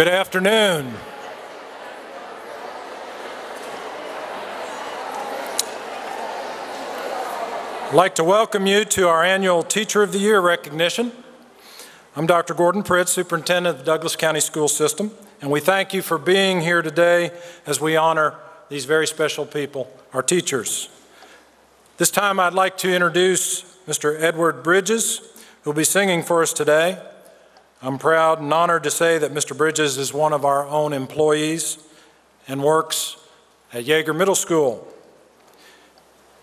Good afternoon. I'd like to welcome you to our annual Teacher of the Year recognition. I'm Dr. Gordon Pritz, Superintendent of the Douglas County School System, and we thank you for being here today as we honor these very special people, our teachers. This time I'd like to introduce Mr. Edward Bridges, who will be singing for us today. I'm proud and honored to say that Mr. Bridges is one of our own employees and works at Yeager Middle School.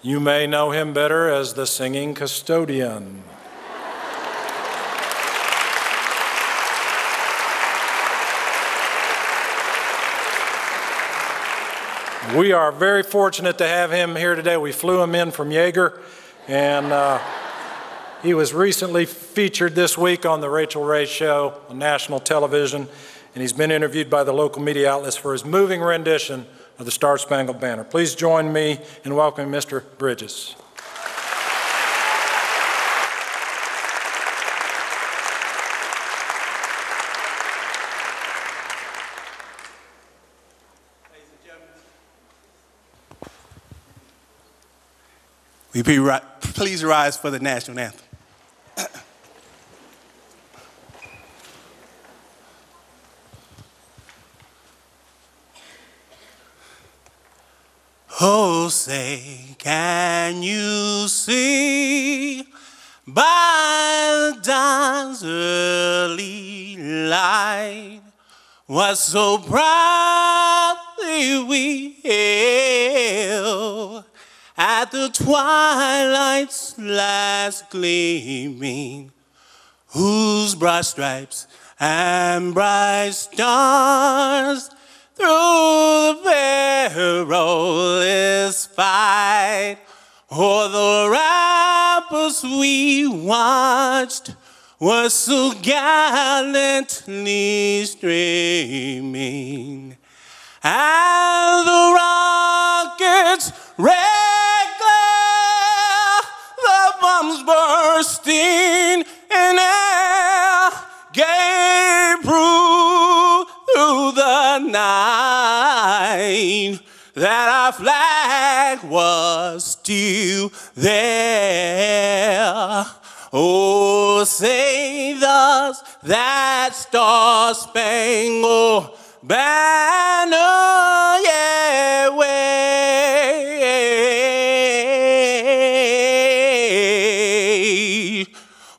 You may know him better as the singing custodian. We are very fortunate to have him here today. We flew him in from Yeager, and he was recently featured this week on the Rachel Ray Show on national television, and he's been interviewed by the local media outlets for his moving rendition of the Star Spangled Banner. Please join me in welcoming Mr. Bridges. Will you please rise for the national anthem? Oh, say, can you see by the dawn's early light what so proudly we hailed at the twilight's last gleaming, whose broad stripes and bright stars through the perilous fight o'er the ramparts we watched were so gallantly streaming, and the rockets' red glare, the bombs bursting in air, gave proof through the night that our flag was still there. Oh, say thus that star-spangled banner, yeah, wave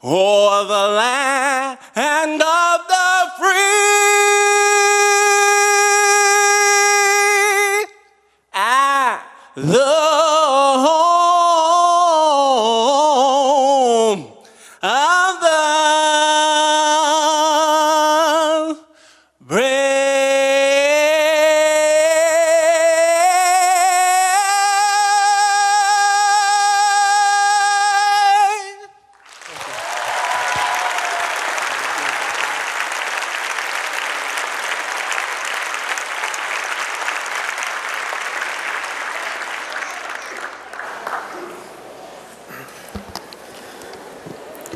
o'er the land of the free and the home of the brave.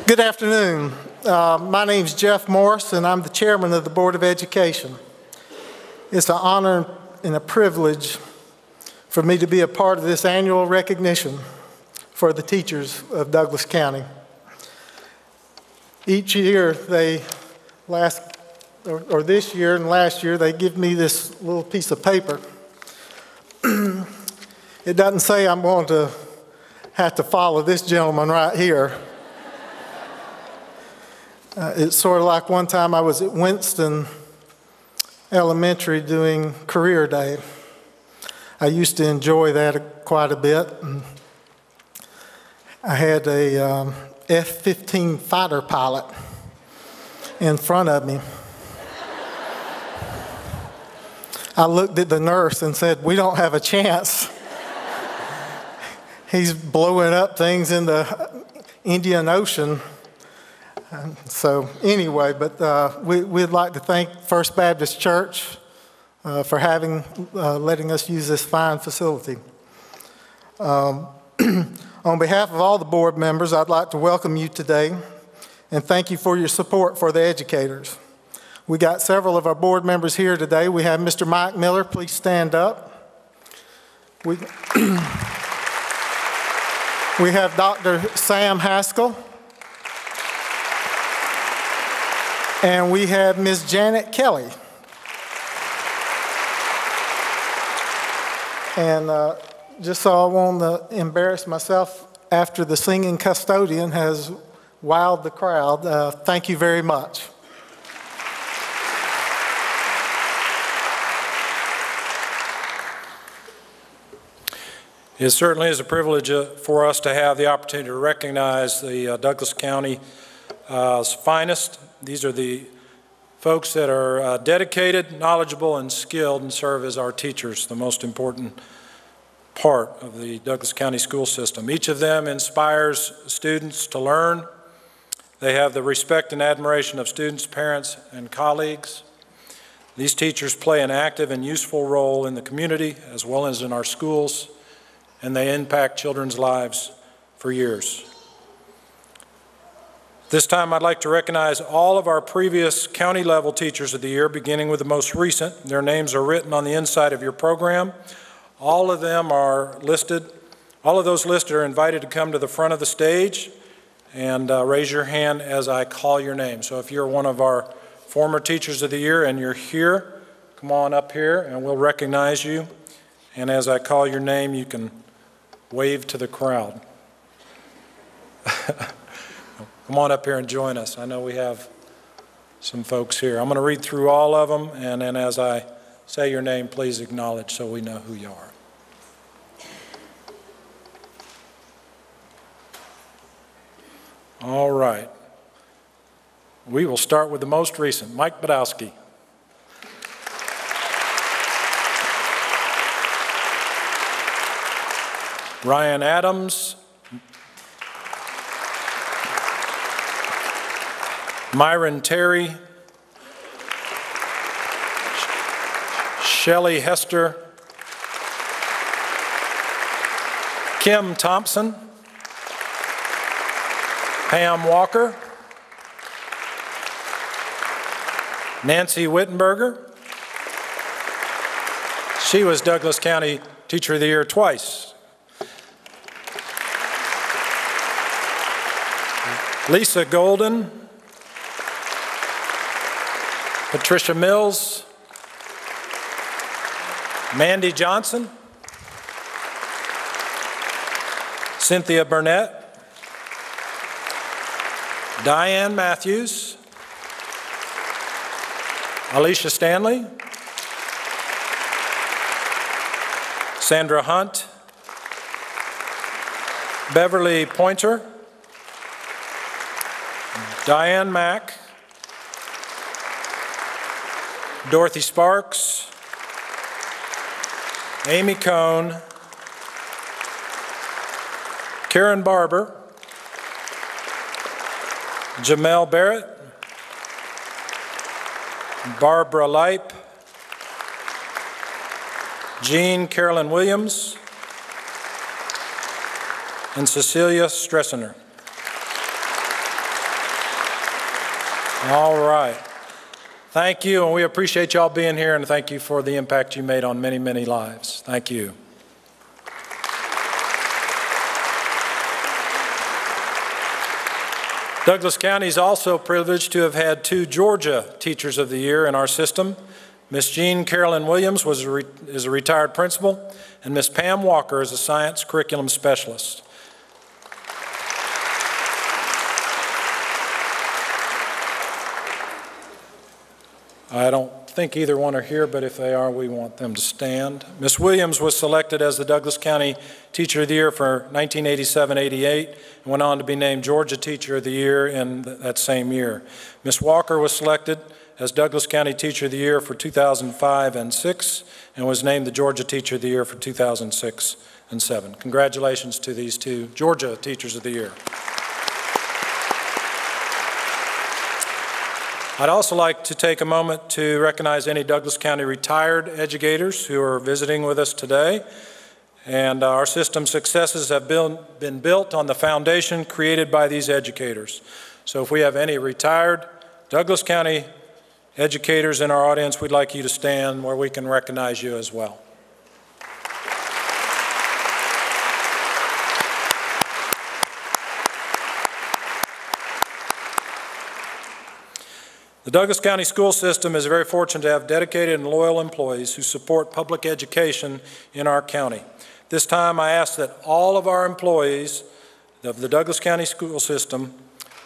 Good afternoon. My name is Jeff Morris, and I'm the chairman of the Board of Education. It's an honor and a privilege for me to be a part of this annual recognition for the teachers of Douglas County. Each year, this year and last year, they give me this little piece of paper. It doesn't say I'm going to have to follow this gentleman right here. It's sort of like one time I was at Winston Elementary doing career day. I used to enjoy that quite a bit. And I had a F-15 fighter pilot in front of me. I looked at the nurse and said, "We don't have a chance. He's blowing up things in the Indian Ocean." So anyway, but we'd like to thank First Baptist Church for letting us use this fine facility. On behalf of all the board members, I'd like to welcome you today and thank you for your support for the educators. We got several of our board members here today. We have Mr. Mike Miller. Please stand up. We have Dr. Sam Haskell. And we have Ms. Janet Kelly. And just so I won't embarrass myself, after the singing custodian has wowed the crowd, thank you very much. It certainly is a privilege for us to have the opportunity to recognize the Douglas County's finest. These are the folks that are dedicated, knowledgeable, and skilled and serve as our teachers, the most important part of the Douglas County school system. Each of them inspires students to learn. They have the respect and admiration of students, parents, and colleagues. These teachers play an active and useful role in the community as well as in our schools, and they impact children's lives for years. This time I'd like to recognize all of our previous county-level teachers of the year, beginning with the most recent. Their names are written on the inside of your program. All of them are listed. All of those listed are invited to come to the front of the stage and raise your hand as I call your name. So if you're one of our former teachers of the year and you're here, come on up here and we'll recognize you. And as I call your name, you can wave to the crowd. Come on up here and join us. I know we have some folks here. I'm going to read through all of them, and then as I say your name, please acknowledge so we know who you are. All right. We will start with the most recent, Mike Badowski. Ryan Adams. Myron Terry. Shelley Hester. Kim Thompson. Pam Walker. Nancy Wittenberger. She was Douglas County Teacher of the Year twice. Lisa Golden. Patricia Mills. Mandy Johnson. Cynthia Burnett. Diane Matthews. Alicia Stanley. Sandra Hunt. Beverly Pointer. Diane Mack. Dorothy Sparks. Amy Cohn. Karen Barber. Jamel Barrett. Barbara Leip. Jean Carolyn Williams. And Cecilia Stressiner. All right. Thank you, and we appreciate y'all being here, and thank you for the impact you made on many, many lives. Thank you. Douglas County is also privileged to have had 2 Georgia Teachers of the Year in our system. Miss Jean Carolyn Williams is a retired principal, and Miss Pam Walker is a science curriculum specialist. I don't think either one are here, but if they are, we want them to stand. Ms. Williams was selected as the Douglas County Teacher of the Year for 1987-88 and went on to be named Georgia Teacher of the Year in that same year. Ms. Walker was selected as Douglas County Teacher of the Year for 2005 and 6 and was named the Georgia Teacher of the Year for 2006 and 7. Congratulations to these 2 Georgia Teachers of the Year. I'd also like to take a moment to recognize any Douglas County retired educators who are visiting with us today. And our system's successes have been built on the foundation created by these educators. So if we have any retired Douglas County Educators in our audience, we'd like you to stand where we can recognize you as well. The Douglas County School System is very fortunate to have dedicated and loyal employees who support public education in our county. This time I ask that all of our employees of the Douglas County School System,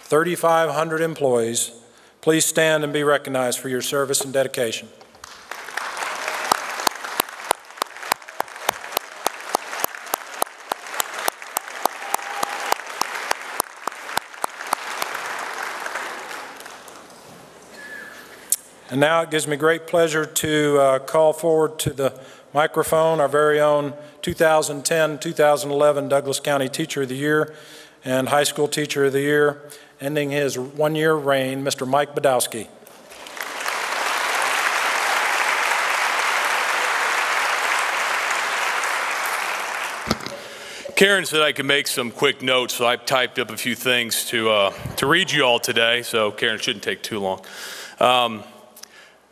3,500 employees, please stand and be recognized for your service and dedication. And now it gives me great pleasure to call forward to the microphone our very own 2010-2011 Douglas County Teacher of the Year and High School Teacher of the Year, ending his one-year reign, Mr. Mike Badowski. Karen said I could make some quick notes, so I've typed up a few things to read you all today, so Karen, it shouldn't take too long.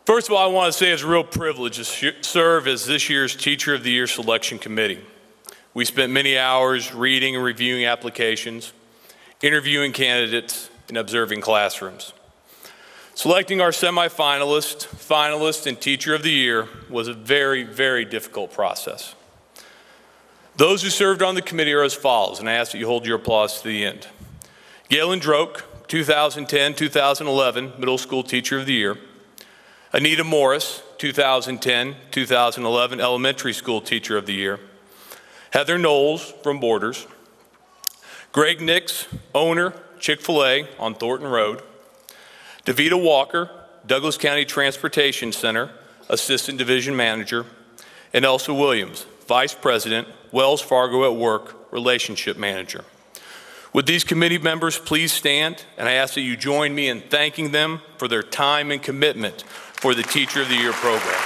First of all, I want to say it's a real privilege to serve as this year's Teacher of the Year Selection Committee. We spent many hours reading and reviewing applications, interviewing candidates, and observing classrooms. Selecting our semifinalist, finalist, and Teacher of the Year was a very, very difficult process. Those who served on the committee are as follows, and I ask that you hold your applause to the end. Galen Droke, 2010-2011 Middle School Teacher of the Year. Anita Morris, 2010-2011 Elementary School Teacher of the Year. Heather Knowles from Borders. Greg Nix, owner, Chick-fil-A on Thornton Road. Davita Walker, Douglas County Transportation Center, Assistant Division Manager. And Elsa Williams, Vice President, Wells Fargo at Work, Relationship Manager. Would these committee members please stand, and I ask that you join me in thanking them for their time and commitment for the Teacher of the Year program.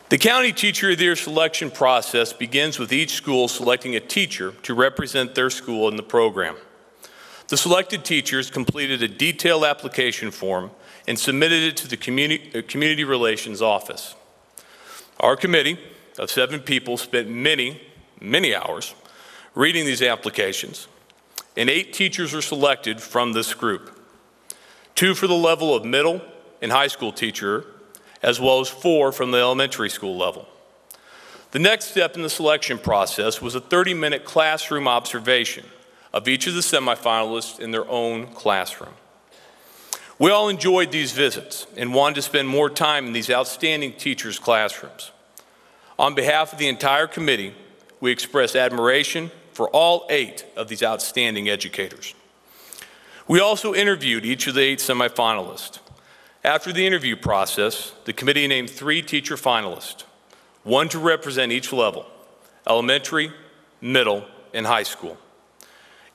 The County Teacher of the Year selection process begins with each school selecting a teacher to represent their school in the program. The selected teachers completed a detailed application form and submitted it to the Community Relations Office. Our committee of 7 people spent many hours reading these applications, and 8 teachers were selected from this group. 2 for the level of middle and high school teacher, as well as 4 from the elementary school level. The next step in the selection process was a 30-minute classroom observation of each of the semifinalists in their own classroom. We all enjoyed these visits and wanted to spend more time in these outstanding teachers' classrooms. On behalf of the entire committee, we express admiration for all 8 of these outstanding educators. We also interviewed each of the 8 semifinalists. After the interview process, the committee named 3 teacher finalists, 1 to represent each level, elementary, middle, and high school.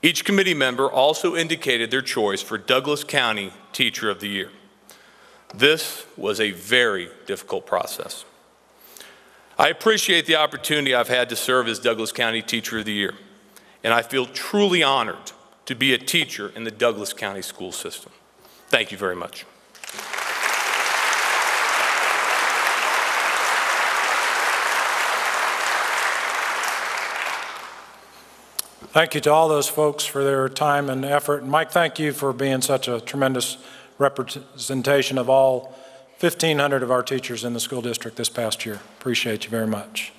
Each committee member also indicated their choice for Douglas County Teacher of the Year. This was a very difficult process. I appreciate the opportunity I've had to serve as Douglas County Teacher of the Year, and I feel truly honored to be a teacher in the Douglas County school system. Thank you very much. Thank you to all those folks for their time and effort. And Mike, thank you for being such a tremendous representation of all 1,500 of our teachers in the school district this past year. Appreciate you very much.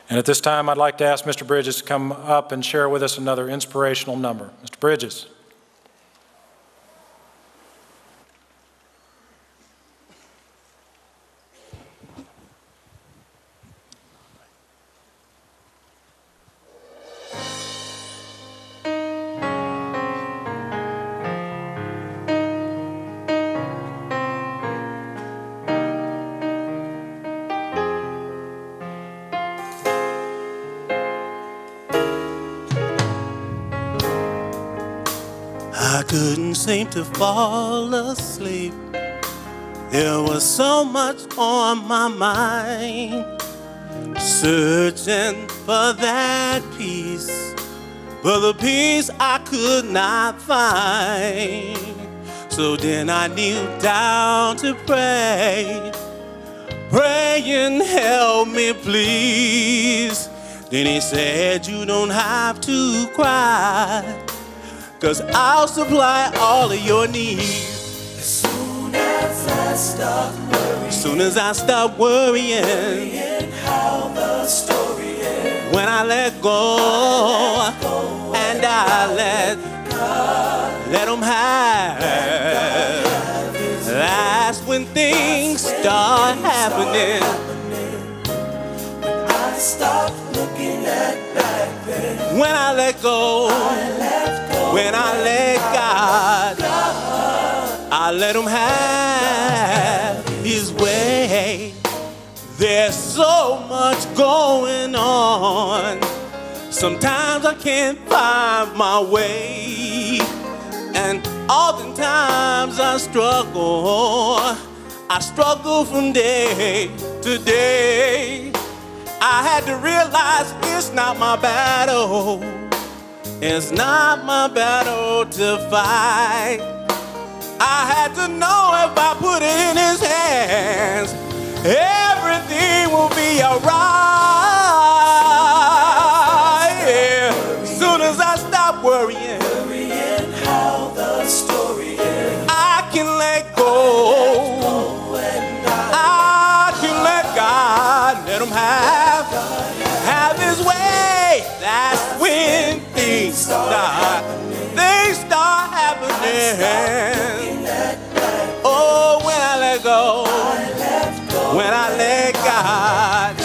And at this time, I'd like to ask Mr. Bridges to come up and share with us another inspirational number. Mr. Bridges. I couldn't seem to fall asleep. There was so much on my mind. searching for that peace, but the peace I could not find. So then I kneeled down to pray, praying, help me please. Then he said, you don't have to cry, 'cause I'll supply all of your needs. As soon as I stop worrying how the story ends, when I let go, and I let them have, that's when things start happening. When I stop looking at back then, when I let go, when I let God, I let him have his way. There's so much going on, sometimes I can't find my way, and oftentimes I struggle from day to day. I had to realize it's not my battle, it's not my battle to fight. I had to know if I put it in his hands, everything will be alright. Yeah. As soon as I stop worrying how the story ends, I can let go. I can let God, let him have his way. That's when things start happening. Oh, when I let go, when I let God,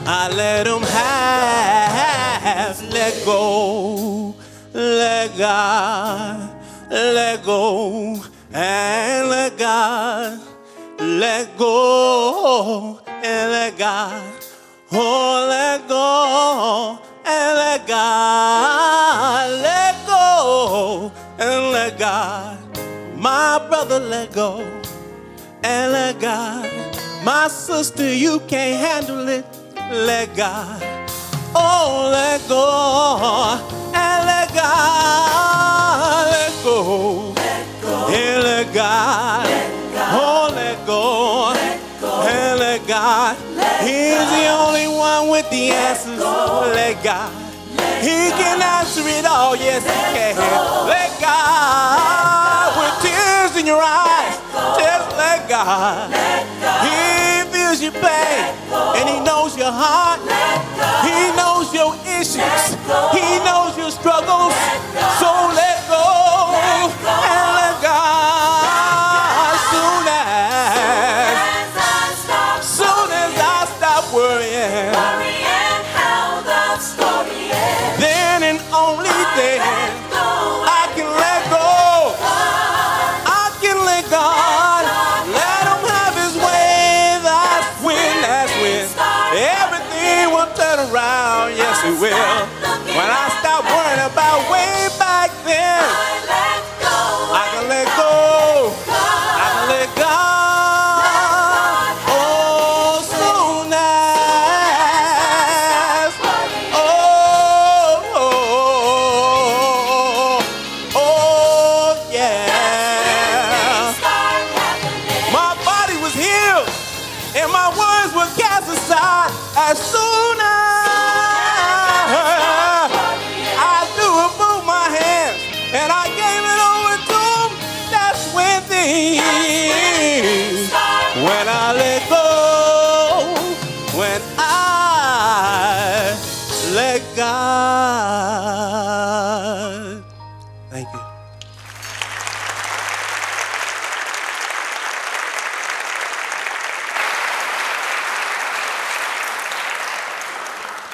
I let him have, let go, let God, let go, and let God, let go, and let God, oh, let go, and let God, let go, and let God, my brother, let go, and let God, my sister, you can't handle it, let God, oh, let go, and let God, let go, and let God, oh, let go, and let God, he's the only one with the answers, let God, he can answer it all, yes he can, let God, with tears in your eyes, just let God, he feels your pain, and he knows your heart, he knows your issues, he knows your struggles, so let go, and let God, soon as I stop worrying how the story ends, then and only then I can let go, I can let God, let him have his way. That's when everything will turn around, yes it will. When I stop worrying about way back then, I can let go, I can let God, oh, soon as, oh, yeah. My body was healed, and my words were cast aside as soon as I do remove my hands and I gave it over to him. That's when things, when I let go, when I let God. Thank you.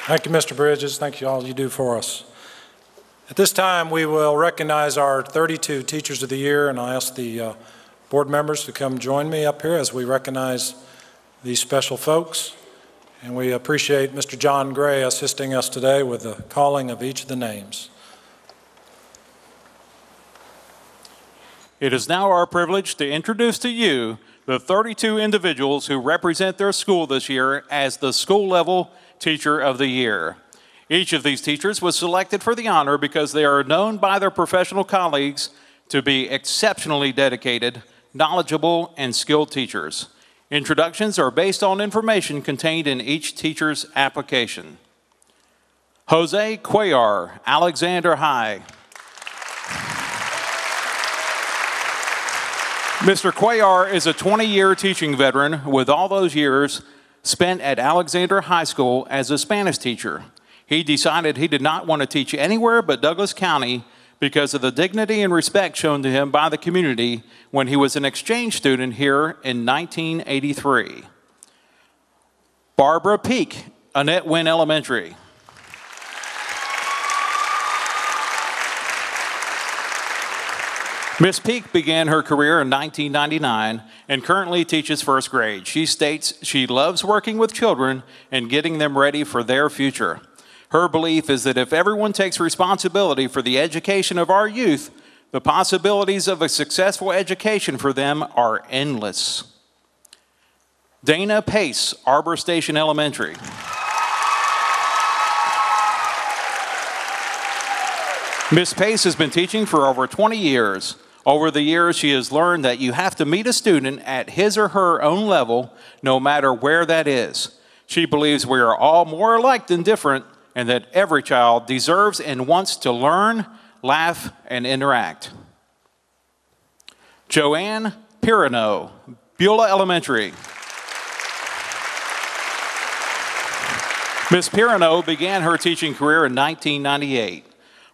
Thank you, Mr. Bridges. Thank you all you do for us. At this time, we will recognize our 32 Teachers of the Year, and I ask the board members to come join me up here as we recognize these special folks. And we appreciate Mr. John Gray assisting us today with the calling of each of the names. It is now our privilege to introduce to you the 32 individuals who represent their school this year as the School Level Teacher of the Year. Each of these teachers was selected for the honor because they are known by their professional colleagues to be exceptionally dedicated, knowledgeable, and skilled teachers. Introductions are based on information contained in each teacher's application. Jose Cuellar, Alexander High. Mr. Cuellar is a 20-year teaching veteran with all those years spent at Alexander High School as a Spanish teacher. He decided he did not want to teach anywhere but Douglas County because of the dignity and respect shown to him by the community when he was an exchange student here in 1983. Barbara Peak, Annette Wynn Elementary. Miss Peak began her career in 1999 and currently teaches first grade. She states she loves working with children and getting them ready for their future. Her belief is that if everyone takes responsibility for the education of our youth, the possibilities of a successful education for them are endless. Dana Pace, Arbor Station Elementary. Miss Pace has been teaching for over 20 years. Over the years, she has learned that you have to meet a student at his or her own level, no matter where that is. She believes we are all more alike than different, and that every child deserves and wants to learn, laugh, and interact. Joanne Pirano, Beulah Elementary. Miss Pirano began her teaching career in 1998.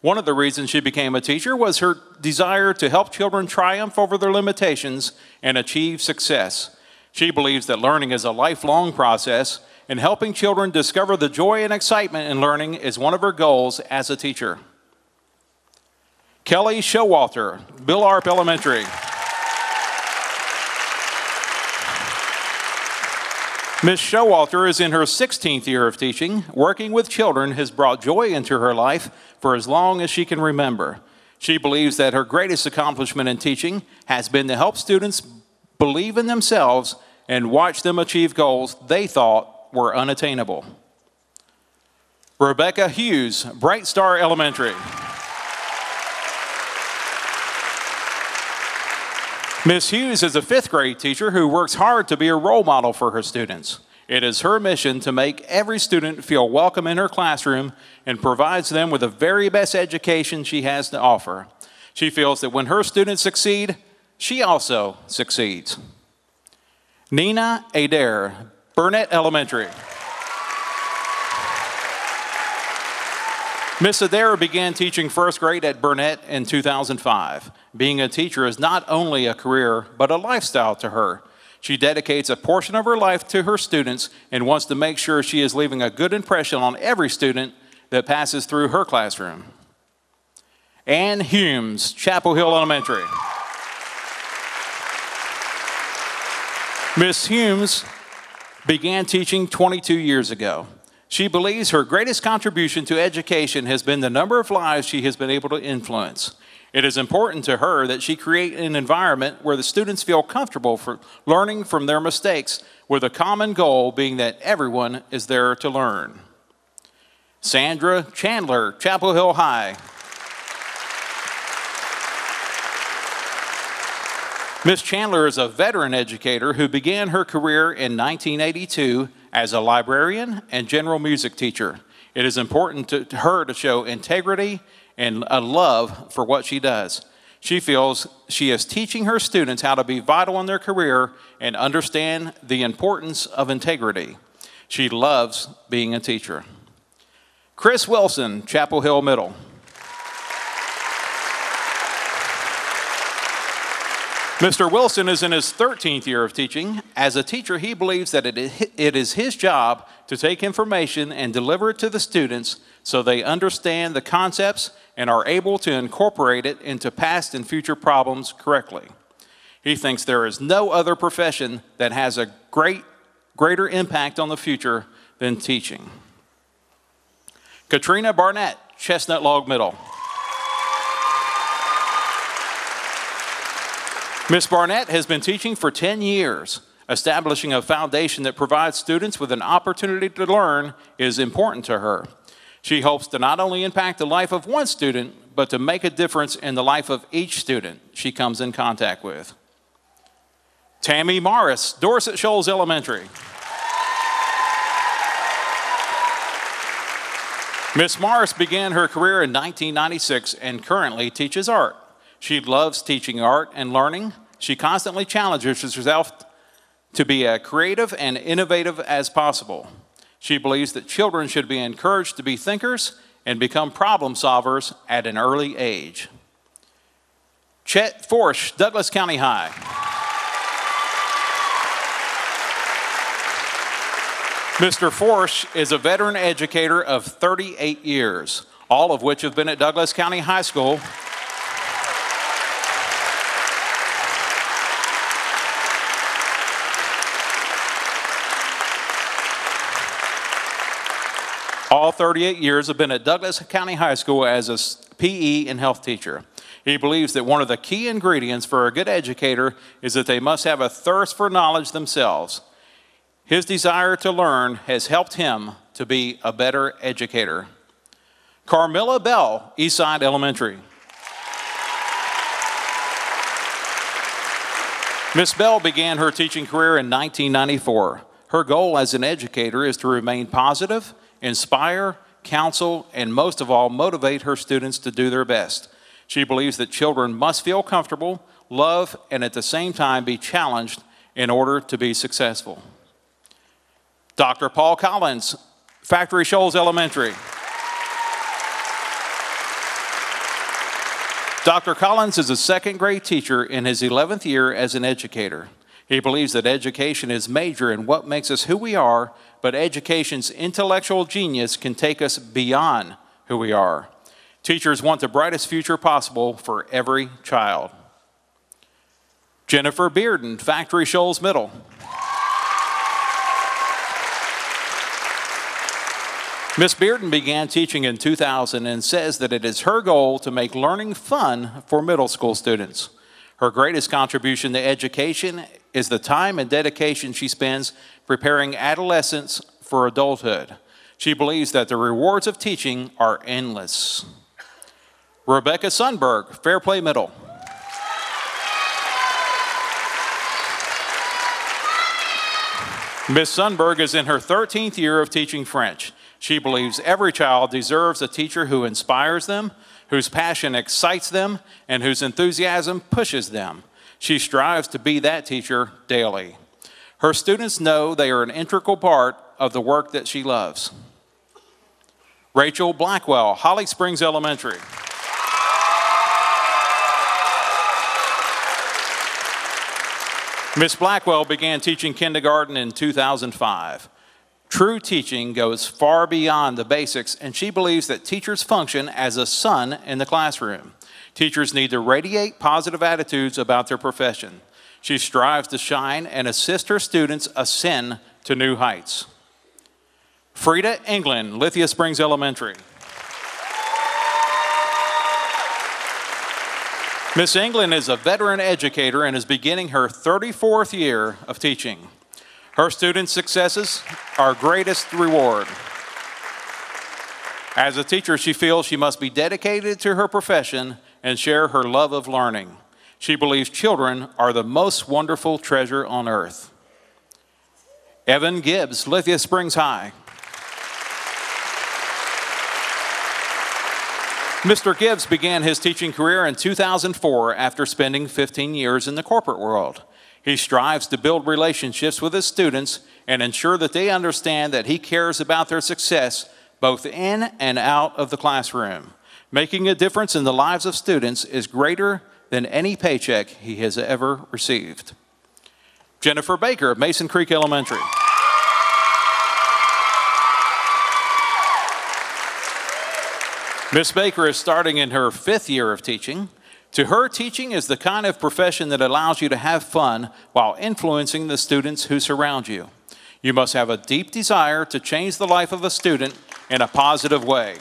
One of the reasons she became a teacher was her desire to help children triumph over their limitations and achieve success. She believes that learning is a lifelong process, and helping children discover the joy and excitement in learning is one of her goals as a teacher. Kelly Showalter, Bill Arp Elementary. Ms. Showalter is in her 16th year of teaching. Working with children has brought joy into her life for as long as she can remember. She believes that her greatest accomplishment in teaching has been to help students believe in themselves and watch them achieve goals they thought were unattainable. Rebecca Hughes, Bright Star Elementary. Ms. Hughes is a 5th grade teacher who works hard to be a role model for her students. It is her mission to make every student feel welcome in her classroom and provides them with the very best education she has to offer. She feels that when her students succeed, she also succeeds. Nina Adair, Burnett Elementary. Miss Adair began teaching 1st grade at Burnett in 2005. Being a teacher is not only a career, but a lifestyle to her. She dedicates a portion of her life to her students and wants to make sure she is leaving a good impression on every student that passes through her classroom. Ann Humes, Chapel Hill Elementary. Miss Humes began teaching 22 years ago. She believes her greatest contribution to education has been the number of lives she has been able to influence. It is important to her that she create an environment where the students feel comfortable for learning from their mistakes, with a common goal being that everyone is there to learn. Sandra Chandler, Chapel Hill High. Miss Chandler is a veteran educator who began her career in 1982 as a librarian and general music teacher. It is important to her to show integrity and a love for what she does. She feels she is teaching her students how to be vital in their career and understand the importance of integrity. She loves being a teacher. Chris Wilson, Chapel Hill Middle. Mr. Wilson is in his 13th year of teaching. As a teacher, he believes that it is his job to take information and deliver it to the students so they understand the concepts and are able to incorporate it into past and future problems correctly. He thinks there is no other profession that has a greater impact on the future than teaching. Katrina Barnett, Chestnut Log Middle. Ms. Barnett has been teaching for 10 years. Establishing a foundation that provides students with an opportunity to learn is important to her. She hopes to not only impact the life of one student, but to make a difference in the life of each student she comes in contact with. Tammy Morris, Dorset Shoals Elementary. Miss Morris began her career in 1996 and currently teaches art. She loves teaching art and learning. She constantly challenges herself to be as creative and innovative as possible. She believes that children should be encouraged to be thinkers and become problem solvers at an early age. Chet Forsch, Douglas County High. Mr. Forsch is a veteran educator of 38 years, all of which have been at Douglas County High School. All 38 years have been at Douglas County High School as a PE and health teacher. He believes that one of the key ingredients for a good educator is that they must have a thirst for knowledge themselves. His desire to learn has helped him to be a better educator. Carmilla Bell, Eastside Elementary. Miss Bell began her teaching career in 1994. Her goal as an educator is to remain positive, inspire, counsel, and most of all, motivate her students to do their best. She believes that children must feel comfortable, love, and at the same time be challenged in order to be successful. Dr. Paul Collins, Factory Shoals Elementary. Dr. Collins is a second grade teacher in his 11th year as an educator. He believes that education is major in what makes us who we are, but education's intellectual genius can take us beyond who we are. Teachers want the brightest future possible for every child. Jennifer Bearden, Factory Shoals Middle. Miss Bearden began teaching in 2000 and says that it is her goal to make learning fun for middle school students. Her greatest contribution to education is the time and dedication she spends preparing adolescents for adulthood. She believes that the rewards of teaching are endless. Rebecca Sundberg, Fairplay Middle. Miss Sundberg is in her 13th year of teaching French. She believes every child deserves a teacher who inspires them, whose passion excites them, and whose enthusiasm pushes them. She strives to be that teacher daily. Her students know they are an integral part of the work that she loves. Rachel Blackwell, Holly Springs Elementary. Miss Blackwell began teaching kindergarten in 2005. True teaching goes far beyond the basics, and she believes that teachers function as a sun in the classroom. Teachers need to radiate positive attitudes about their profession. She strives to shine and assist her students ascend to new heights. Frida England, Lithia Springs Elementary. Miss England is a veteran educator and is beginning her 34th year of teaching. Her students' successes are greatest reward. As a teacher, she feels she must be dedicated to her profession and share her love of learning. She believes children are the most wonderful treasure on earth. Evan Gibbs, Lithia Springs High. Mr. Gibbs began his teaching career in 2004 after spending 15 years in the corporate world. He strives to build relationships with his students and ensure that they understand that he cares about their success both in and out of the classroom. Making a difference in the lives of students is greater than any paycheck he has ever received. Jennifer Baker of Mason Creek Elementary. Miss Baker is starting in her 5th year of teaching. To her, teaching is the kind of profession that allows you to have fun while influencing the students who surround you. You must have a deep desire to change the life of a student in a positive way.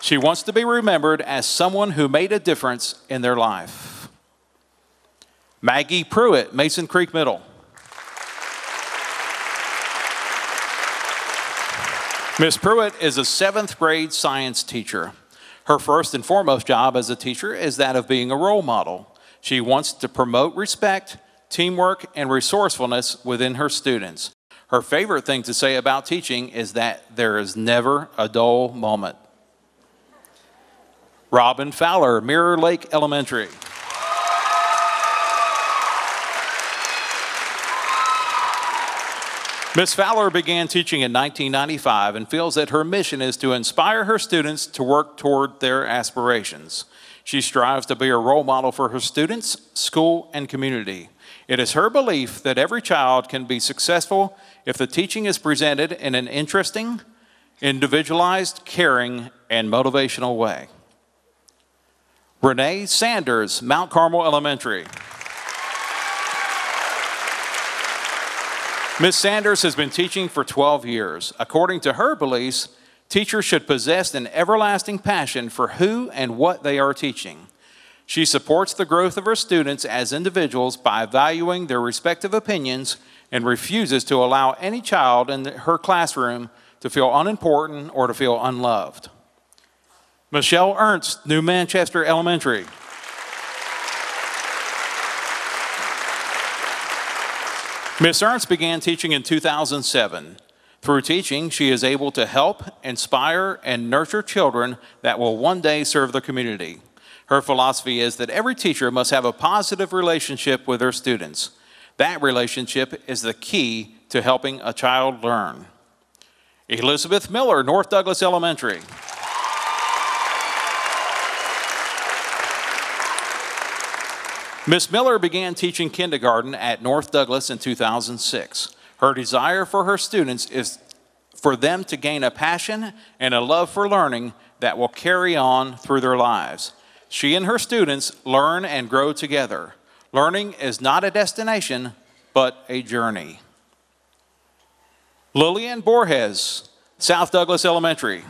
She wants to be remembered as someone who made a difference in their life. Maggie Pruitt, Mason Creek Middle. Miss Pruitt is a 7th grade science teacher. Her first and foremost job as a teacher is that of being a role model. She wants to promote respect, teamwork, and resourcefulness within her students. Her favorite thing to say about teaching is that there is never a dull moment. Robin Fowler, Mirror Lake Elementary. Ms. Fowler began teaching in 1995 and feels that her mission is to inspire her students to work toward their aspirations. She strives to be a role model for her students, school, and community. It is her belief that every child can be successful if the teaching is presented in an interesting, individualized, caring, and motivational way. Renee Sanders, Mount Carmel Elementary. Ms. Sanders has been teaching for 12 years. According to her beliefs, teachers should possess an everlasting passion for who and what they are teaching. She supports the growth of her students as individuals by valuing their respective opinions and refuses to allow any child in her classroom to feel unimportant or to feel unloved. Michelle Ernst, New Manchester Elementary. Ms. Ernst began teaching in 2007. Through teaching, she is able to help, inspire, and nurture children that will one day serve the community. Her philosophy is that every teacher must have a positive relationship with their students. That relationship is the key to helping a child learn. Elizabeth Miller, North Douglas Elementary. Ms. Miller began teaching kindergarten at North Douglas in 2006. Her desire for her students is for them to gain a passion and a love for learning that will carry on through their lives. She and her students learn and grow together. Learning is not a destination, but a journey. Lillian Borges, South Douglas Elementary.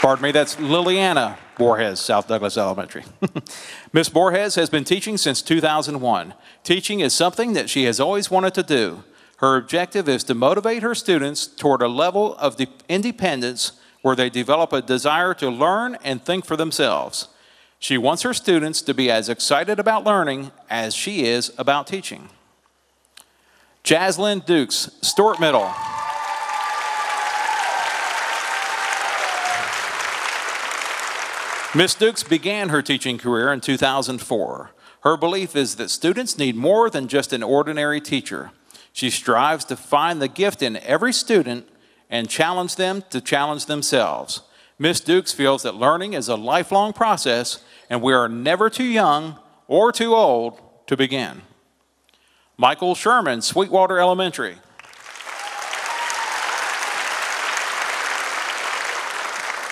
Pardon me, that's Liliana Borges, South Douglas Elementary. Ms. Borges has been teaching since 2001. Teaching is something that she has always wanted to do. Her objective is to motivate her students toward a level of independence where they develop a desire to learn and think for themselves. She wants her students to be as excited about learning as she is about teaching. Jaslyn Dukes, Stewart Middle. Ms. Dukes began her teaching career in 2004. Her belief is that students need more than just an ordinary teacher. She strives to find the gift in every student and challenge them to challenge themselves. Ms. Dukes feels that learning is a lifelong process and we are never too young or too old to begin. Michael Sherman, Sweetwater Elementary.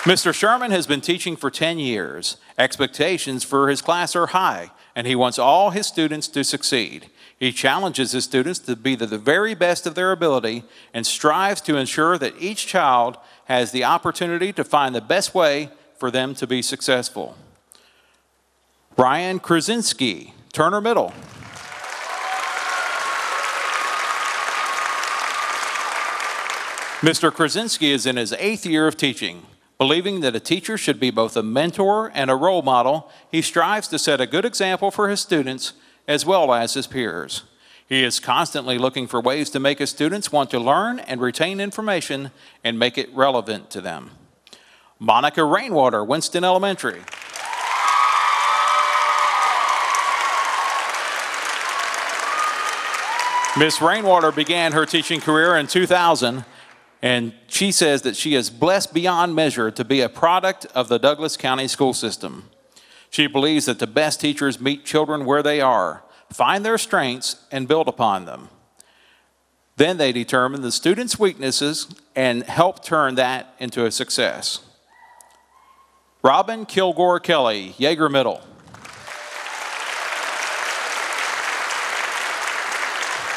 Mr. Sherman has been teaching for 10 years. Expectations for his class are high, and he wants all his students to succeed. He challenges his students to be the very best of their ability and strives to ensure that each child has the opportunity to find the best way for them to be successful. Brian Krasinski, Turner Middle. Mr. Krasinski is in his 8th year of teaching. Believing that a teacher should be both a mentor and a role model, he strives to set a good example for his students as well as his peers. He is constantly looking for ways to make his students want to learn and retain information and make it relevant to them. Monica Rainwater, Winston Elementary. Miss Rainwater began her teaching career in 2000. And she says that she is blessed beyond measure to be a product of the Douglas County school system. She believes that the best teachers meet children where they are, find their strengths, and build upon them. Then they determine the student's weaknesses and help turn that into a success. Robin Kilgore Kelly, Yeager Middle.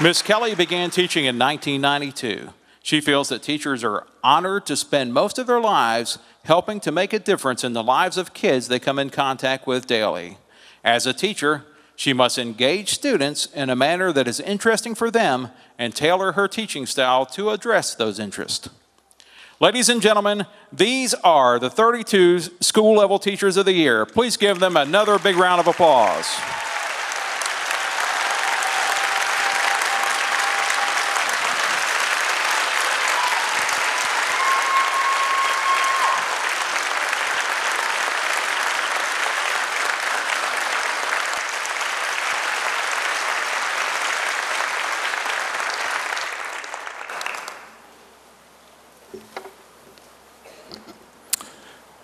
Miss Kelly began teaching in 1992. She feels that teachers are honored to spend most of their lives helping to make a difference in the lives of kids they come in contact with daily. As a teacher, she must engage students in a manner that is interesting for them and tailor her teaching style to address those interests. Ladies and gentlemen, these are the 32 school-level teachers of the year. Please give them another big round of applause.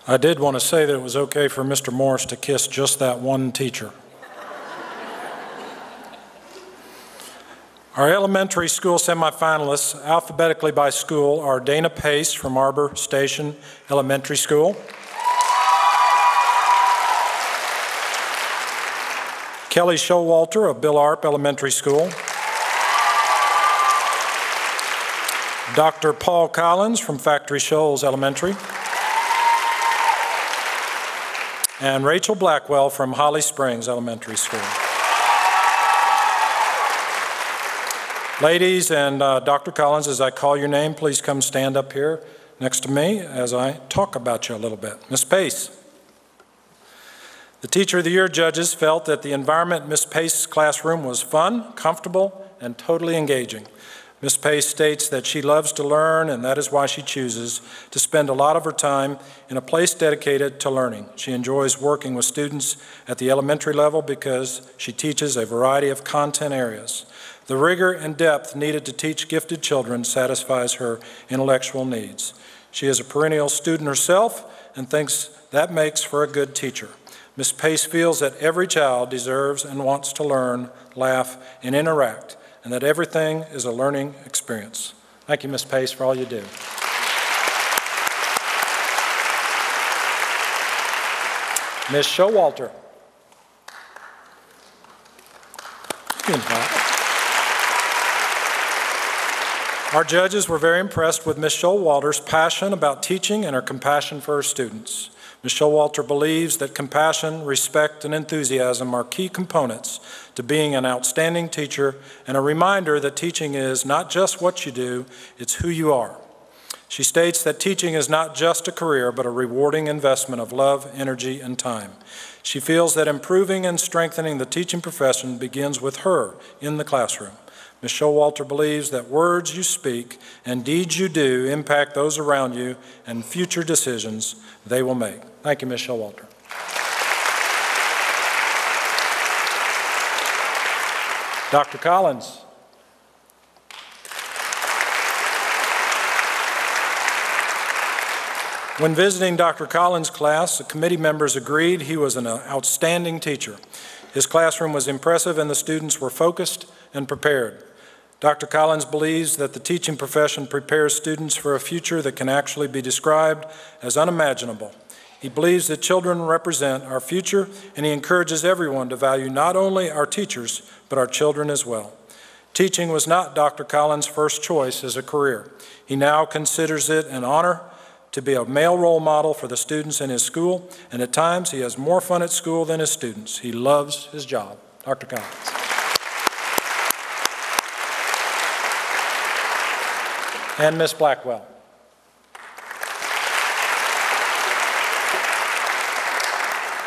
I did want to say that it was okay for Mr. Morris to kiss just that one teacher. Our elementary school semifinalists, alphabetically by school, are Dana Pace from Arbor Station Elementary School, Kelly Showalter of Bill Arp Elementary School, Dr. Paul Collins from Factory Shoals Elementary, and Rachel Blackwell from Holly Springs Elementary School. Ladies and Dr. Collins, as I call your name, please come stand up here next to me as I talk about you a little bit. Ms. Pace. The Teacher of the Year judges felt that the environment in Ms. Pace's classroom was fun, comfortable, and totally engaging. Ms. Pace states that she loves to learn, and that is why she chooses to spend a lot of her time in a place dedicated to learning. She enjoys working with students at the elementary level because she teaches a variety of content areas. The rigor and depth needed to teach gifted children satisfies her intellectual needs. She is a perennial student herself and thinks that makes for a good teacher. Ms. Pace feels that every child deserves and wants to learn, laugh, and interact, and that everything is a learning experience. Thank you, Ms. Pace, for all you do. Ms. Showalter. Our judges were very impressed with Ms. Showalter's passion about teaching and her compassion for her students. Ms. Showalter believes that compassion, respect, and enthusiasm are key components to being an outstanding teacher and a reminder that teaching is not just what you do, it's who you are. She states that teaching is not just a career, but a rewarding investment of love, energy, and time. She feels that improving and strengthening the teaching profession begins with her in the classroom. Ms. Showalter believes that words you speak and deeds you do impact those around you and future decisions they will make. Thank you, Ms. Showalter. Dr. Collins. When visiting Dr. Collins' class, the committee members agreed he was an outstanding teacher. His classroom was impressive and the students were focused and prepared. Dr. Collins believes that the teaching profession prepares students for a future that can actually be described as unimaginable. He believes that children represent our future, and he encourages everyone to value not only our teachers, but our children as well. Teaching was not Dr. Collins' first choice as a career. He now considers it an honor to be a male role model for the students in his school, and at times he has more fun at school than his students. He loves his job. Dr. Collins. And Ms. Blackwell.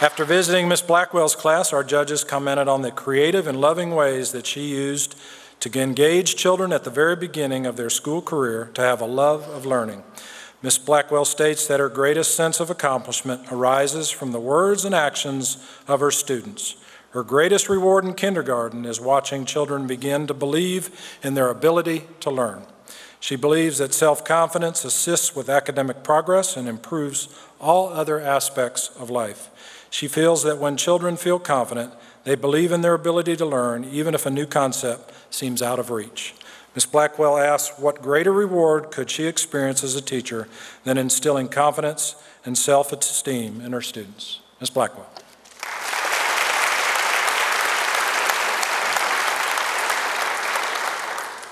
After visiting Ms. Blackwell's class, our judges commented on the creative and loving ways that she used to engage children at the very beginning of their school career to have a love of learning. Ms. Blackwell states that her greatest sense of accomplishment arises from the words and actions of her students. Her greatest reward in kindergarten is watching children begin to believe in their ability to learn. She believes that self-confidence assists with academic progress and improves all other aspects of life. She feels that when children feel confident, they believe in their ability to learn, even if a new concept seems out of reach. Ms. Blackwell asks, what greater reward could she experience as a teacher than instilling confidence and self-esteem in her students? Ms. Blackwell.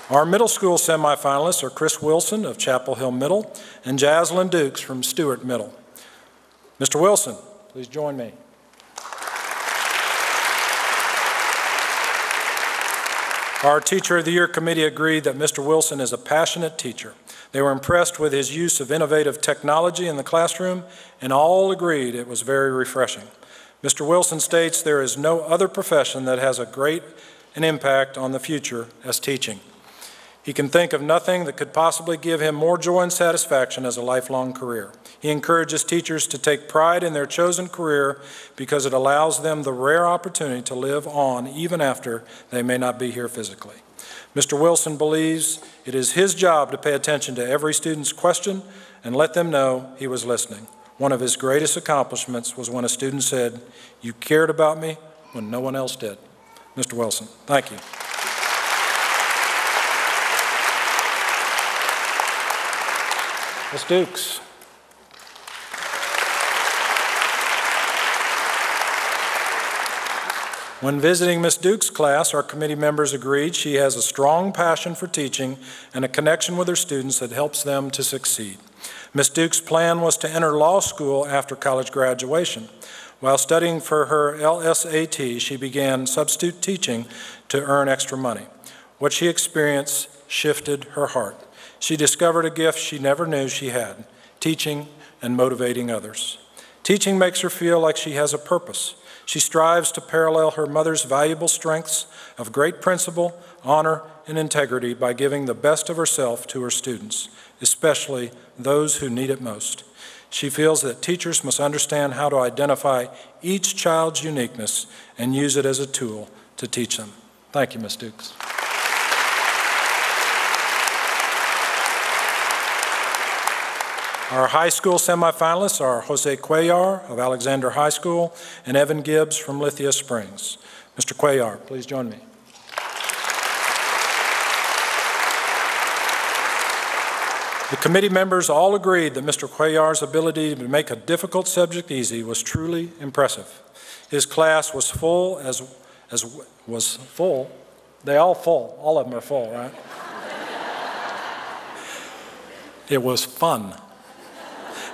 Our middle school semifinalists are Chris Wilson of Chapel Hill Middle and Jaslyn Dukes from Stewart Middle. Mr. Wilson, please join me. Our Teacher of the Year committee agreed that Mr. Wilson is a passionate teacher. They were impressed with his use of innovative technology in the classroom and all agreed it was very refreshing. Mr. Wilson states there is no other profession that has a great an impact on the future as teaching. He can think of nothing that could possibly give him more joy and satisfaction as a lifelong career. He encourages teachers to take pride in their chosen career because it allows them the rare opportunity to live on even after they may not be here physically. Mr. Wilson believes it is his job to pay attention to every student's question and let them know he was listening. One of his greatest accomplishments was when a student said, "You cared about me when no one else did." Mr. Wilson, thank you. Ms. Dukes. When visiting Ms. Dukes' class, our committee members agreed she has a strong passion for teaching and a connection with her students that helps them to succeed. Ms. Dukes' plan was to enter law school after college graduation. While studying for her LSAT, she began substitute teaching to earn extra money. What she experienced shifted her heart. She discovered a gift she never knew she had, teaching and motivating others. Teaching makes her feel like she has a purpose. She strives to parallel her mother's valuable strengths of great principle, honor, and integrity by giving the best of herself to her students, especially those who need it most. She feels that teachers must understand how to identify each child's uniqueness and use it as a tool to teach them. Thank you, Ms. Dukes. Our high school semifinalists are Jose Cuellar of Alexander High School and Evan Gibbs from Lithia Springs. Mr. Cuellar, please join me. The committee members all agreed that Mr. Cuellar's ability to make a difficult subject easy was truly impressive. His class was full all of them are full, right? It was fun,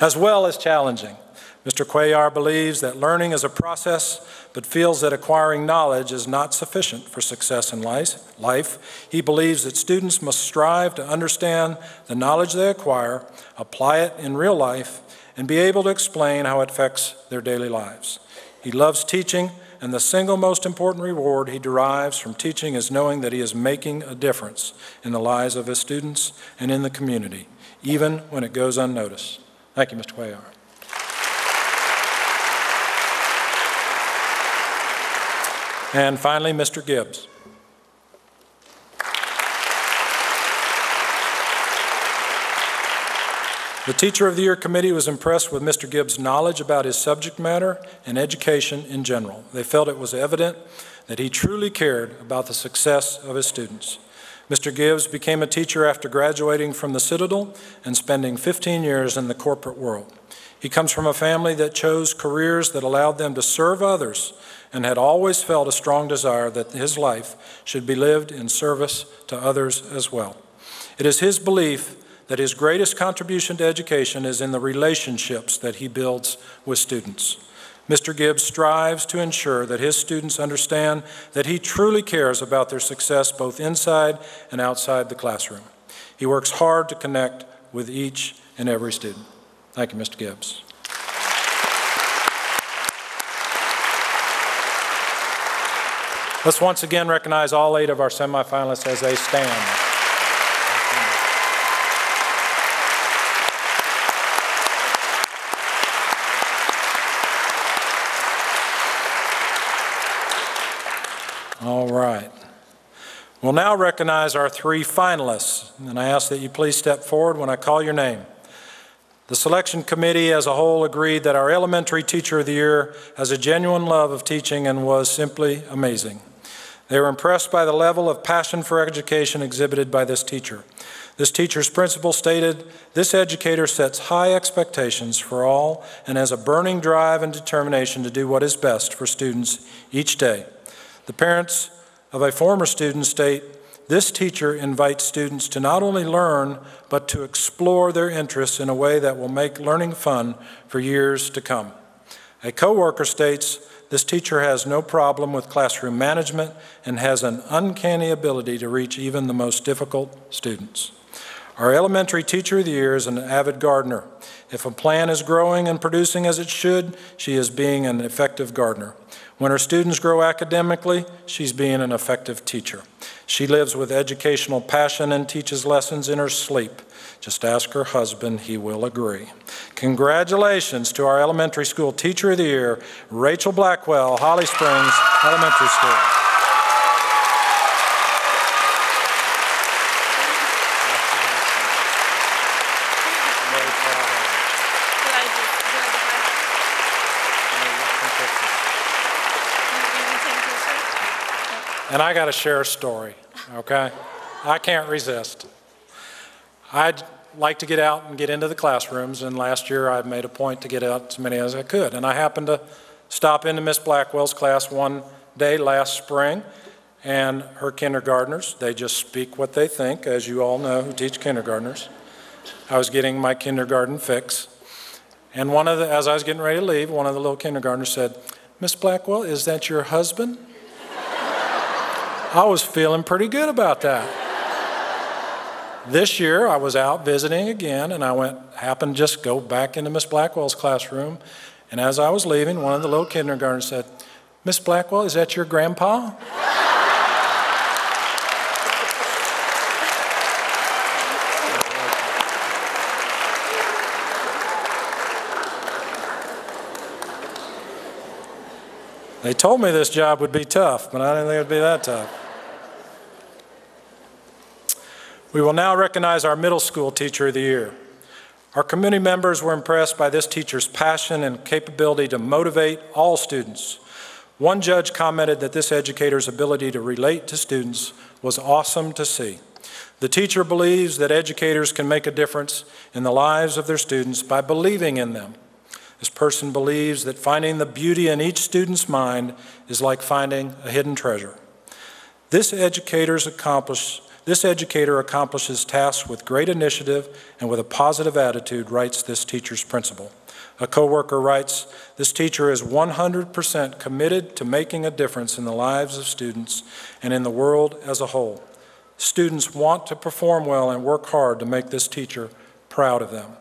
as well as challenging. Mr. Cuellar believes that learning is a process, but feels that acquiring knowledge is not sufficient for success in life. He believes that students must strive to understand the knowledge they acquire, apply it in real life, and be able to explain how it affects their daily lives. He loves teaching, and the single most important reward he derives from teaching is knowing that he is making a difference in the lives of his students and in the community, even when it goes unnoticed. Thank you, Mr. Cuellar. And finally, Mr. Gibbs. The Teacher of the Year committee was impressed with Mr. Gibbs' knowledge about his subject matter and education in general. They felt it was evident that he truly cared about the success of his students. Mr. Gibbs became a teacher after graduating from the Citadel and spending 15 years in the corporate world. He comes from a family that chose careers that allowed them to serve others and had always felt a strong desire that his life should be lived in service to others as well. It is his belief that his greatest contribution to education is in the relationships that he builds with students. Mr. Gibbs strives to ensure that his students understand that he truly cares about their success both inside and outside the classroom. He works hard to connect with each and every student. Thank you, Mr. Gibbs. Let's once again recognize all 8 of our semifinalists as they stand. All right. We'll now recognize our 3 finalists, and I ask that you please step forward when I call your name. The selection committee as a whole agreed that our elementary teacher of the year has a genuine love of teaching and was simply amazing. They were impressed by the level of passion for education exhibited by this teacher. This teacher's principal stated, "This educator sets high expectations for all and has a burning drive and determination to do what is best for students each day." The parents of a former student state, this teacher invites students to not only learn, but to explore their interests in a way that will make learning fun for years to come. A coworker states, this teacher has no problem with classroom management and has an uncanny ability to reach even the most difficult students. Our elementary teacher of the year is an avid gardener. If a plant is growing and producing as it should, she is being an effective gardener. When her students grow academically, she's being an effective teacher. She lives with educational passion and teaches lessons in her sleep. Just ask her husband, he will agree. Congratulations to our elementary school teacher of the year, Rachel Blackwell, Holly Springs Elementary School. And I got to share a story, okay? I can't resist. I'd like to get out and get into the classrooms, and last year I made a point to get out as many as I could. And I happened to stop into Miss Blackwell's class one day last spring, and her kindergartners, they just speak what they think, as you all know who teach kindergartners. I was getting my kindergarten fix, and as I was getting ready to leave, one of the little kindergartners said, "Miss Blackwell, is that your husband?" I was feeling pretty good about that. This year, I was out visiting again, and I happened to just go back into Miss Blackwell's classroom, and as I was leaving, one of the little kindergartners said, "Miss Blackwell, is that your grandpa?" They told me this job would be tough, but I didn't think it would be that tough. We will now recognize our middle school teacher of the year. Our committee members were impressed by this teacher's passion and capability to motivate all students. One judge commented that this educator's ability to relate to students was awesome to see. The teacher believes that educators can make a difference in the lives of their students by believing in them. This person believes that finding the beauty in each student's mind is like finding a hidden treasure. This educator accomplishes tasks with great initiative and with a positive attitude, writes this teacher's principal. A coworker writes, this teacher is 100% committed to making a difference in the lives of students and in the world as a whole. Students want to perform well and work hard to make this teacher proud of them.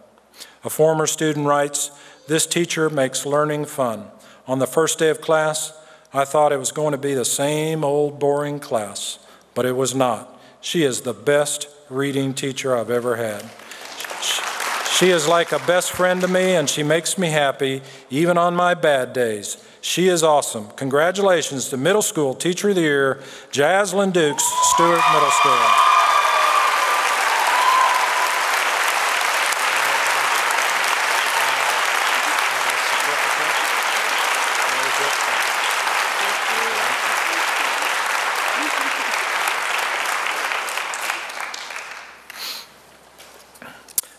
A former student writes, this teacher makes learning fun. On the first day of class, I thought it was going to be the same old boring class, but it was not. She is the best reading teacher I've ever had. She is like a best friend to me, and she makes me happy, even on my bad days. She is awesome. Congratulations to Middle School Teacher of the Year, Jaslyn Dukes, Stewart Middle School.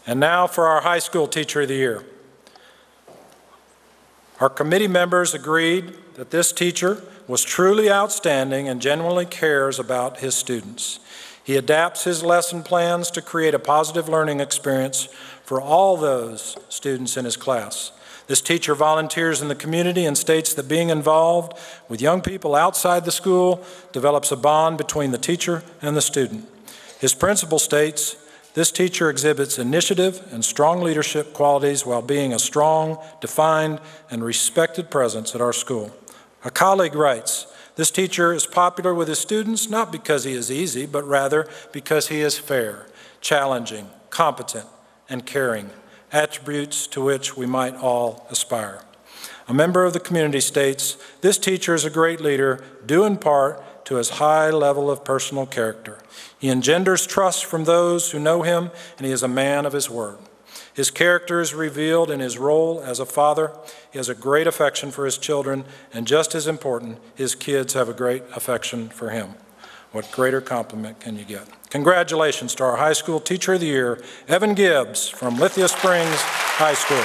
And now for our High School Teacher of the Year. Our committee members agreed that this teacher was truly outstanding and genuinely cares about his students. He adapts his lesson plans to create a positive learning experience for all those students in his class. This teacher volunteers in the community and states that being involved with young people outside the school develops a bond between the teacher and the student. His principal states, this teacher exhibits initiative and strong leadership qualities while being a strong, defined, and respected presence at our school. A colleague writes, this teacher is popular with his students not because he is easy, but rather because he is fair, challenging, competent, and caring, attributes to which we might all aspire. A member of the community states, this teacher is a great leader, due in part to his high level of personal character. He engenders trust from those who know him, and he is a man of his word. His character is revealed in his role as a father. He has a great affection for his children, and just as important, his kids have a great affection for him. What greater compliment can you get? Congratulations to our High School Teacher of the Year, Evan Gibbs from Lithia Springs High School.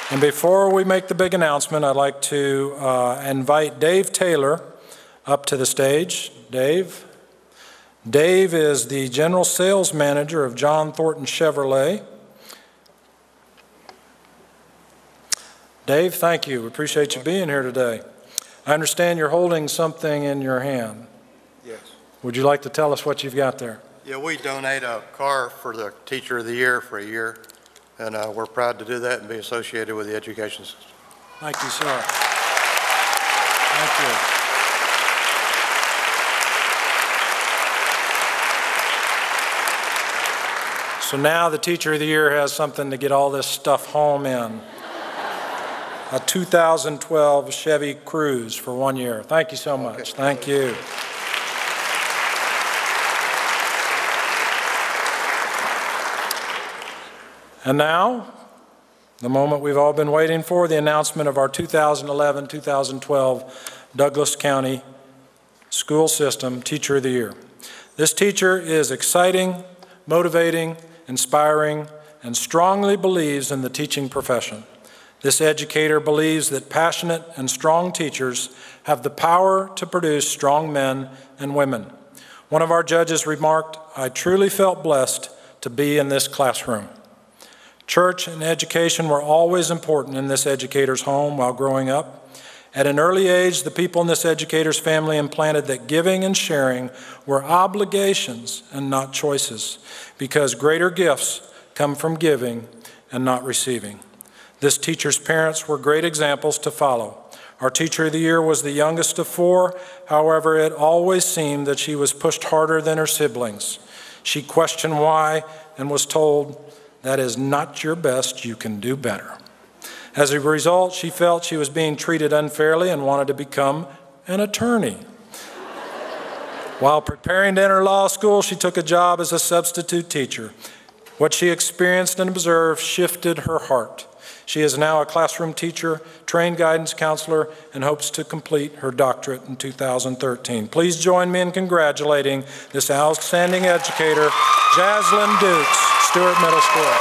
And before we make the big announcement, I'd like to invite Dave Taylor up to the stage. Dave. Dave is the General Sales Manager of John Thornton Chevrolet. Dave, thank you. We appreciate you being here today. I understand you're holding something in your hand. Yes. Would you like to tell us what you've got there? Yeah, we donate a car for the Teacher of the Year for a year, and we're proud to do that and be associated with the education system. Thank you, sir. Thank you. So now the Teacher of the Year has something to get all this stuff home in. A 2012 Chevy Cruze for 1 year. Thank you so much. Okay. Thank you. And now, the moment we've all been waiting for, the announcement of our 2011-2012 Douglas County School System Teacher of the Year. This teacher is exciting, motivating, inspiring, and strongly believes in the teaching profession. This educator believes that passionate and strong teachers have the power to produce strong men and women. One of our judges remarked, "I truly felt blessed to be in this classroom." Church and education were always important in this educator's home while growing up. At an early age, the people in this educator's family implanted that giving and sharing were obligations and not choices, because greater gifts come from giving and not receiving. This teacher's parents were great examples to follow. Our Teacher of the Year was the youngest of 4. However, it always seemed that she was pushed harder than her siblings. She questioned why and was told, "That is not your best, you can do better." As a result, she felt she was being treated unfairly and wanted to become an attorney. While preparing to enter law school, she took a job as a substitute teacher. What she experienced and observed shifted her heart. She is now a classroom teacher, trained guidance counselor, and hopes to complete her doctorate in 2013. Please join me in congratulating this outstanding educator, Jaslyn Dukes, Stewart Middle School.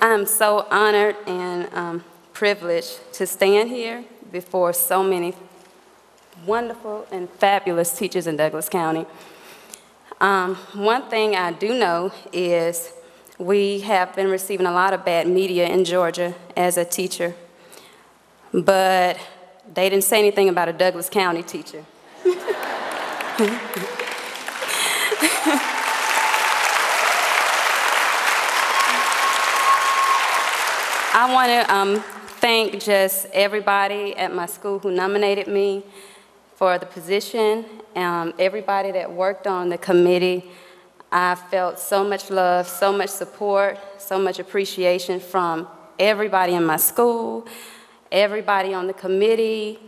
I'm so honored and privileged to stand here before so many wonderful and fabulous teachers in Douglas County. One thing I do know is we have been receiving a lot of bad media in Georgia as a teacher, but they didn't say anything about a Douglas County teacher. I want to thank just everybody at my school who nominated me for the position, everybody that worked on the committee. I felt so much love, so much support, so much appreciation from everybody in my school, everybody on the committee,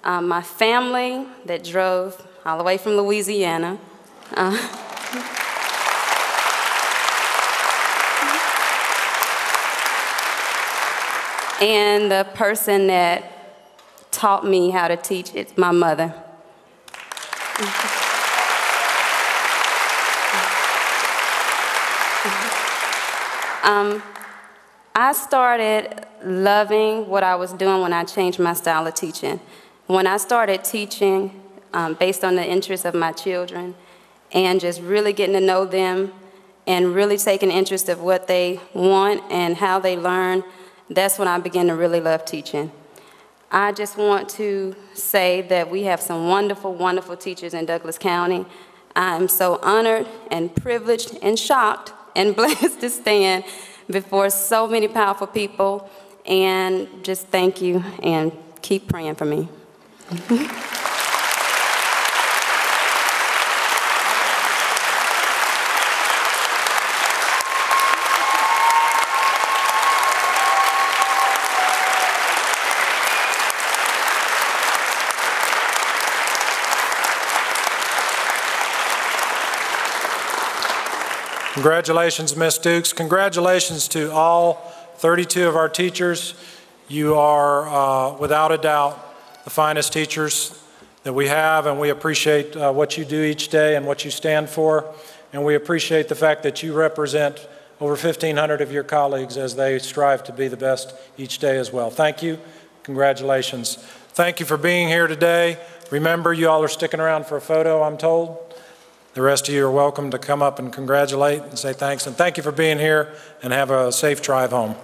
my family that drove all the way from Louisiana. And the person that taught me how to teach, it's my mother. I started loving what I was doing when I changed my style of teaching. When I started teaching based on the interests of my children and just really getting to know them and really taking interest of what they want and how they learn, that's when I began to really love teaching. I just want to say that we have some wonderful, wonderful teachers in Douglas County. I'm so honored and privileged and shocked and blessed to stand before so many powerful people, and just thank you and keep praying for me. Congratulations, Ms. Dukes. Congratulations to all 32 of our teachers. You are, without a doubt, the finest teachers that we have, and we appreciate what you do each day and what you stand for, and we appreciate the fact that you represent over 1,500 of your colleagues as they strive to be the best each day as well. Thank you. Congratulations. Thank you for being here today. Remember, you all are sticking around for a photo, I'm told. The rest of you are welcome to come up and congratulate and say thanks. And thank you for being here, and have a safe drive home.